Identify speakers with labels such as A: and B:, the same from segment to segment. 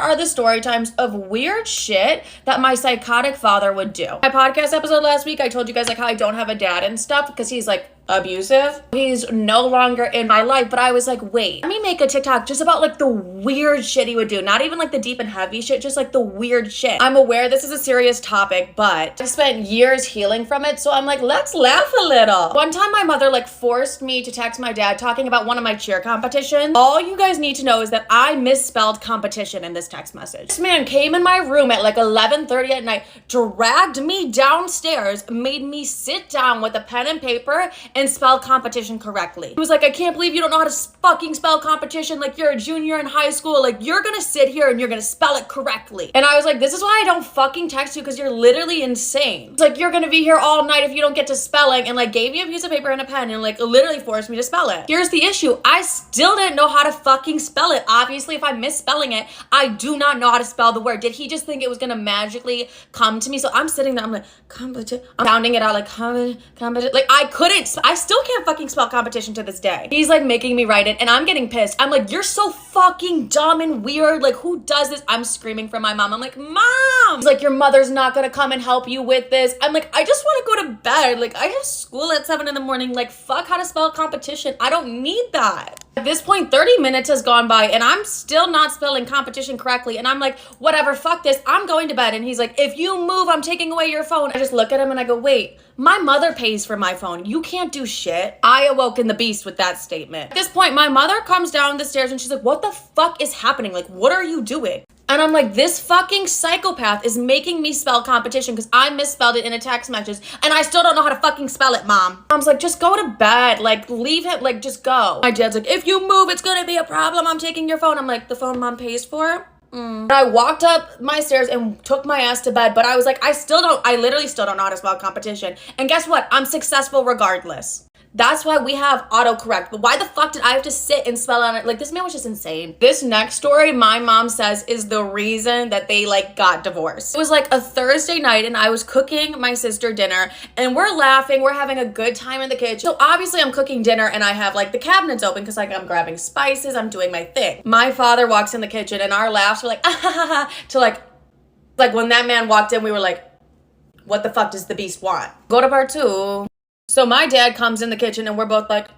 A: are the story times of weird shit that my psychotic father would do. My podcast episode last week, I told you guys like how I don't have a dad and stuff because he's like abusive. He's no longer in my life, but I was like, wait, let me make a TikTok just about like the weird shit he would do. Not even like the deep and heavy shit, just like the weird shit. I'm aware this is a serious topic, but I spent years healing from it, so I'm like, let's laugh a little. One time my mother like forced me to text my dad talking about one of my cheer competitions. All you guys need to know is that I misspelled competition in this text message. This man came in my room at like 11:30 at night, dragged me downstairs, made me sit down with a pen and paper and spell competition correctly. He was like, I can't believe you don't know how to fucking spell competition. Like, you're a junior in high school. Like, you're gonna sit here and you're gonna spell it correctly. And I was like, this is why I don't fucking text you, because you're literally insane. It's like, you're gonna be here all night if you don't get to spelling, and like gave me a piece of paper and a pen and like literally forced me to spell it. Here's the issue. I still didn't know how to fucking spell it. Obviously, if I'm misspelling it, I do not know how to spell the word. Did he just think it was gonna magically come to me? So I'm sitting there, I'm like, competition. I'm sounding it out like competition. Like, I couldn't. I still can't fucking spell competition to this day. He's like making me write it and I'm getting pissed. I'm like, you're so fucking dumb and weird. Like, who does this? I'm screaming for my mom. I'm like, Mom! He's like, your mother's not gonna come and help you with this. I'm like, I just want to go to bed. Like, I have school at 7 a.m. Like, fuck how to spell competition. I don't need that. At this point, 30 minutes has gone by and I'm still not spelling competition correctly. And I'm like, whatever, fuck this. I'm going to bed. And he's like, if you move, I'm taking away your phone. I just look at him and I go, wait, my mother pays for my phone. You can't do shit. I awoke in the beast with that statement. At this point, my mother comes down the stairs and she's like, what the fuck is happening? Like, what are you doing? And I'm like, this fucking psychopath is making me spell competition because I misspelled it in a text message and I still don't know how to fucking spell it, Mom. Mom's like, just go to bed. Like, leave him. Like, just go. My dad's like, if you move, it's gonna be a problem. I'm taking your phone. I'm like, the phone Mom pays for? And I walked up my stairs and took my ass to bed, but I was like, I literally still don't know how to spell competition. And guess what? I'm successful regardless. That's why we have autocorrect. But why the fuck did I have to sit and spell on it? Like, this man was just insane. This next story, my mom says, is the reason that they like got divorced. It was like a Thursday night and I was cooking my sister dinner and we're laughing. We're having a good time in the kitchen. So obviously I'm cooking dinner and I have like the cabinets open because like I'm grabbing spices. I'm doing my thing. My father walks in the kitchen and our laughs were like, ah, ha, ha, ha, to like when that man walked in, we were like, what the fuck does the beast want? Go to part 2. So my dad comes in the kitchen and we're both like,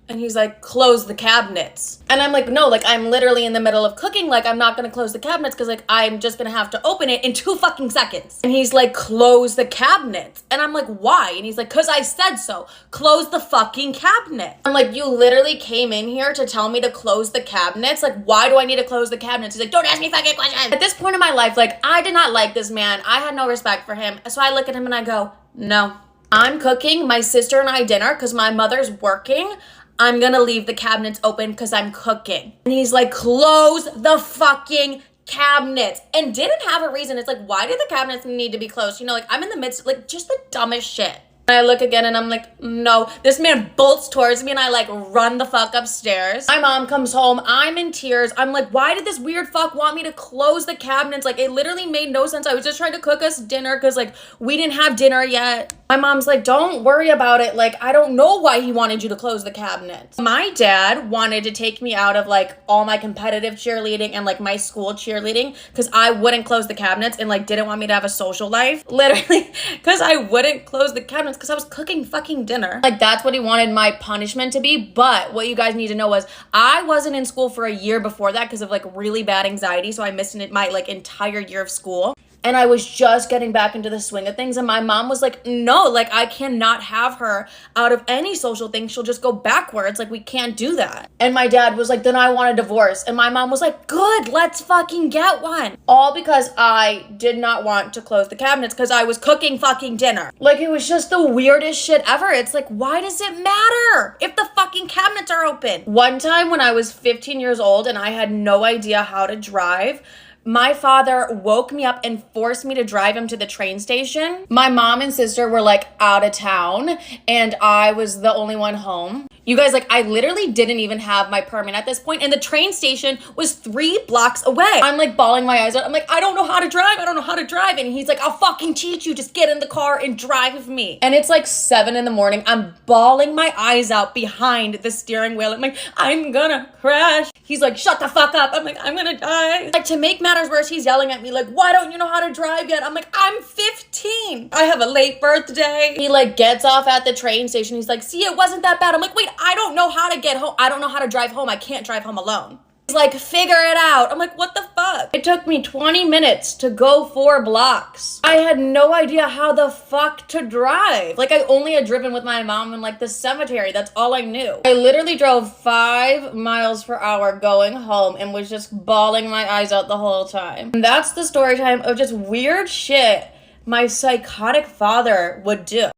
A: and he's like, close the cabinets. And I'm like, no, like I'm literally in the middle of cooking. Like I'm not gonna close the cabinets because like I'm just gonna have to open it in 2 fucking seconds. And he's like, close the cabinets. And I'm like, why? And he's like, cause I said so. Close the fucking cabinet. I'm like, you literally came in here to tell me to close the cabinets? Like, why do I need to close the cabinets? He's like, don't ask me fucking questions. At this point in my life, like I did not like this man. I had no respect for him. So I look at him and I go, no. I'm cooking my sister and I dinner because my mother's working. I'm gonna leave the cabinets open because I'm cooking. And he's like, close the fucking cabinets. And didn't have a reason. It's like, why do the cabinets need to be closed? You know, like I'm in the midst of like just the dumbest shit. And I look again and I'm like, no. This man bolts towards me and I like run the fuck upstairs. My mom comes home. I'm in tears. I'm like, why did this weird fuck want me to close the cabinets? Like it literally made no sense. I was just trying to cook us dinner because like we didn't have dinner yet. My mom's like, don't worry about it. Like, I don't know why he wanted you to close the cabinets. My dad wanted to take me out of like all my competitive cheerleading and like my school cheerleading because I wouldn't close the cabinets and like didn't want me to have a social life. Literally, because I wouldn't close the cabinets because I was cooking fucking dinner. Like that's what he wanted my punishment to be. But what you guys need to know was I wasn't in school for a year before that because of like really bad anxiety. So I missed my like entire year of school. And I was just getting back into the swing of things. And my mom was like, no, like I cannot have her out of any social thing. She'll just go backwards. Like we can't do that. And my dad was like, then I want a divorce. And my mom was like, good, let's fucking get one. All because I did not want to close the cabinets because I was cooking fucking dinner. Like it was just the weirdest shit ever. It's like, why does it matter if the fucking cabinets are open? One time when I was 15 years old and I had no idea how to drive, my father woke me up and forced me to drive him to the train station. My mom and sister were like out of town and I was the only one home. You guys, like, I literally didn't even have my permit at this point, and the train station was 3 blocks away. I'm like bawling my eyes out. I'm like, I don't know how to drive. I don't know how to drive. And he's like, I'll fucking teach you. Just get in the car and drive me. And it's like 7 in the morning. I'm bawling my eyes out behind the steering wheel. I'm like, I'm gonna crash. He's like, shut the fuck up. I'm like, I'm gonna die. Like, to make matters worse, he's yelling at me like, why don't you know how to drive yet? I'm like, I'm 15. I have a late birthday. He like gets off at the train station. He's like, see, it wasn't that bad. I'm like, wait, I don't know how to get home. I don't know how to drive home. I can't drive home alone. He's like, figure it out. I'm like, what the fuck? It took me 20 minutes to go 4 blocks. I had no idea how the fuck to drive. Like, I only had driven with my mom in like the cemetery. That's all I knew. I literally drove 5 miles per hour going home and was just bawling my eyes out the whole time. And that's the story time of just weird shit my psychotic father would do.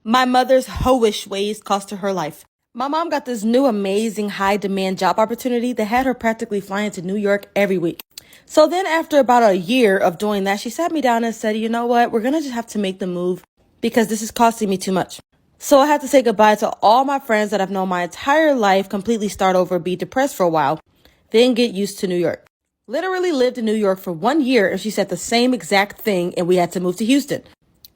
B: My mother's hoish ways cost her life. My mom got this new amazing high-demand job opportunity that had her practically flying to New York every week. So then after about a year of doing that, she sat me down and said, you know what, we're going to just have to make the move because this is costing me too much. So I had to say goodbye to all my friends that I've known my entire life, completely start over, be depressed for a while, then get used to New York. Literally lived in New York for 1 year and she said the same exact thing and we had to move to Houston.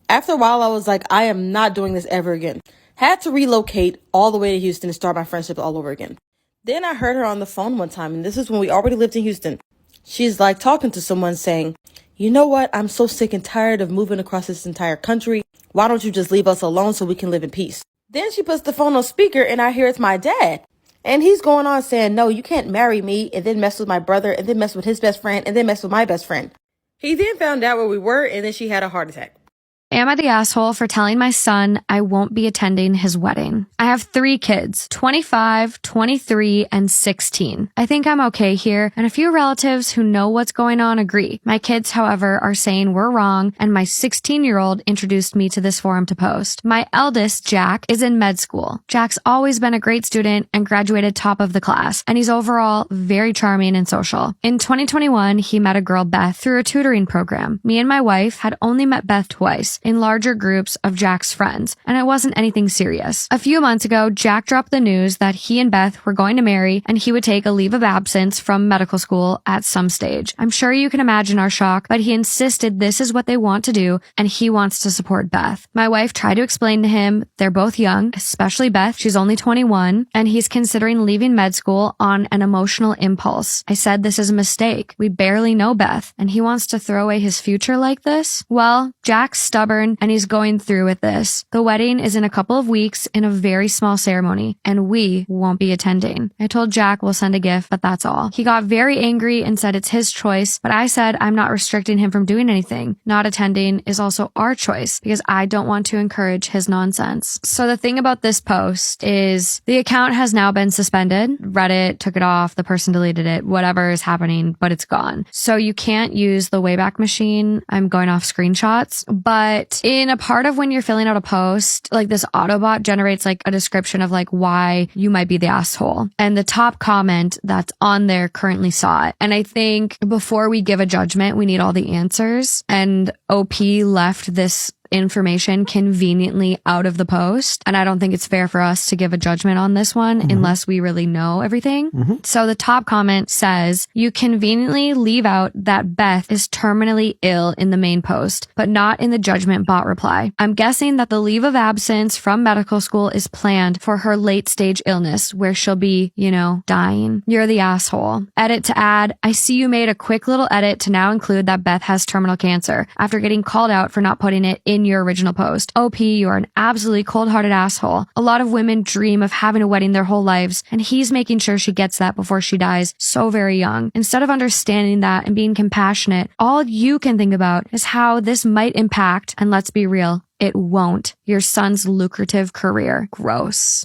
B: After a while, I was like, I am not doing this ever again. Had to relocate all the way to Houston and start my friendship all over again. Then I heard her on the phone one time, and this is when we already lived in Houston. She's like talking to someone saying, you know what? I'm so sick and tired of moving across this entire country. Why don't you just leave us alone so we can live in peace? Then she puts the phone on speaker and I hear it's my dad. And he's going on saying, no, you can't marry me and then mess with my brother and then mess with his best friend and then mess with my best friend. He then found out where we were and then she had a heart attack.
C: Am I the asshole for telling my son I won't be attending his wedding? I have 3 kids, 25, 23, and 16. I think I'm okay here, and a few relatives who know what's going on agree. My kids, however, are saying we're wrong, and my 16-year-old introduced me to this forum to post. My eldest, Jack, is in med school. Jack's always been a great student and graduated top of the class, and he's overall very charming and social. In 2021, he met a girl, Beth, through a tutoring program. Me and my wife had only met Beth twice, in larger groups of Jack's friends, and it wasn't anything serious. A few months ago, Jack dropped the news that he and Beth were going to marry and he would take a leave of absence from medical school at some stage. I'm sure you can imagine our shock, but he insisted this is what they want to do and he wants to support Beth. My wife tried to explain to him they're both young, especially Beth. She's only 21 and he's considering leaving med school on an emotional impulse. I said this is a mistake. We barely know Beth and he wants to throw away his future like this? Well, Jack's stubborn and he's going through with this. The wedding is in a couple of weeks in a very small ceremony, and we won't be attending. I told Jack we'll send a gift, but that's all. He got very angry and said it's his choice, but I said I'm not restricting him from doing anything. Not attending is also our choice because I don't want to encourage his nonsense. So the thing about this post is the account has now been suspended. Reddit took it off, the person deleted it, whatever is happening, but it's gone. So you can't use the Wayback Machine. I'm going off screenshots, but in a part of when you're filling out a post, like this Autobot generates like a description of like why you might be the asshole. And the top comment that's on there currently saw it. And I think before we give a judgment, we need all the answers. And OP left this information conveniently out of the post. And I don't think it's fair for us to give a judgment on this one unless we really know everything. So the top comment says, you conveniently leave out that Beth is terminally ill in the main post, but not in the judgment bot reply. I'm guessing that the leave of absence from medical school is planned for her late stage illness where she'll be, dying. You're the asshole. Edit to add, I see you made a quick little edit to now include that Beth has terminal cancer after getting called out for not putting it in your original post. OP, you're an absolutely cold-hearted asshole. A lot of women dream of having a wedding their whole lives, and he's making sure she gets that before she dies so very young. Instead of understanding that and being compassionate, all you can think about is how this might impact, and let's be real, it won't, your son's lucrative career. Gross.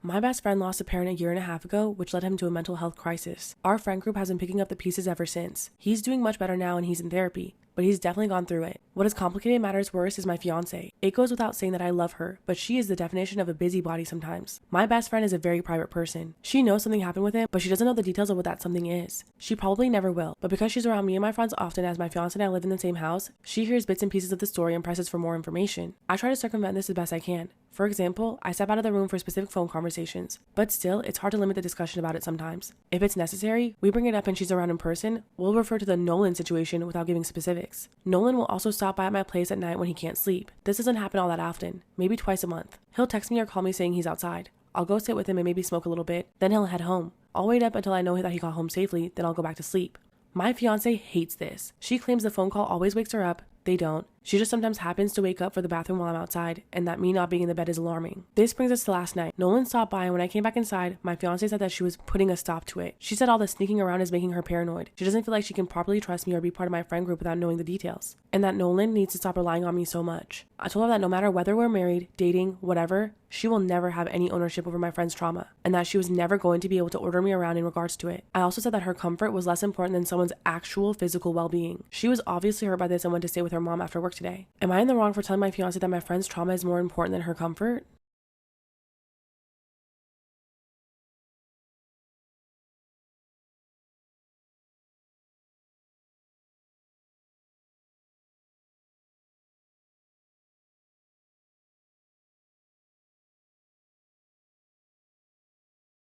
D: My best friend lost a parent a year and a half ago, which led him to a mental health crisis. Our friend group has been picking up the pieces ever since. He's doing much better now and he's in therapy, but he's definitely gone through it. What has complicated matters worse is my fiance. It goes without saying that I love her, but she is the definition of a busybody sometimes. My best friend is a very private person. She knows something happened with him, but she doesn't know the details of what that something is. She probably never will, but because she's around me and my friends often as my fiance and I live in the same house, she hears bits and pieces of the story and presses for more information. I try to circumvent this as best I can. For example, I step out of the room for specific phone conversations, but still, it's hard to limit the discussion about it sometimes. If it's necessary, we bring it up and she's around in person, we'll refer to the Nolan situation without giving specifics. Nolan will also stop by at my place at night when he can't sleep. This doesn't happen all that often, maybe twice a month. He'll text me or call me saying he's outside. I'll go sit with him and maybe smoke a little bit, then he'll head home. I'll wait up until I know that he got home safely, then I'll go back to sleep. My fiance hates this. She claims the phone call always wakes her up. They don't. She just sometimes happens to wake up for the bathroom while I'm outside, and that me not being in the bed is alarming. This brings us to last night. Nolan stopped by, and when I came back inside, my fiance said that she was putting a stop to it. She said all the sneaking around is making her paranoid. She doesn't feel like she can properly trust me or be part of my friend group without knowing the details, and that Nolan needs to stop relying on me so much. I told her that no matter whether we're married, dating, whatever, she will never have any ownership over my friend's trauma, and that she was never going to be able to order me around in regards to it. I also said that her comfort was less important than someone's actual physical well-being. She was obviously hurt by this and went to stay with her mom after work today. Am I in the wrong for telling my fiance that my friend's trauma is more important than her comfort?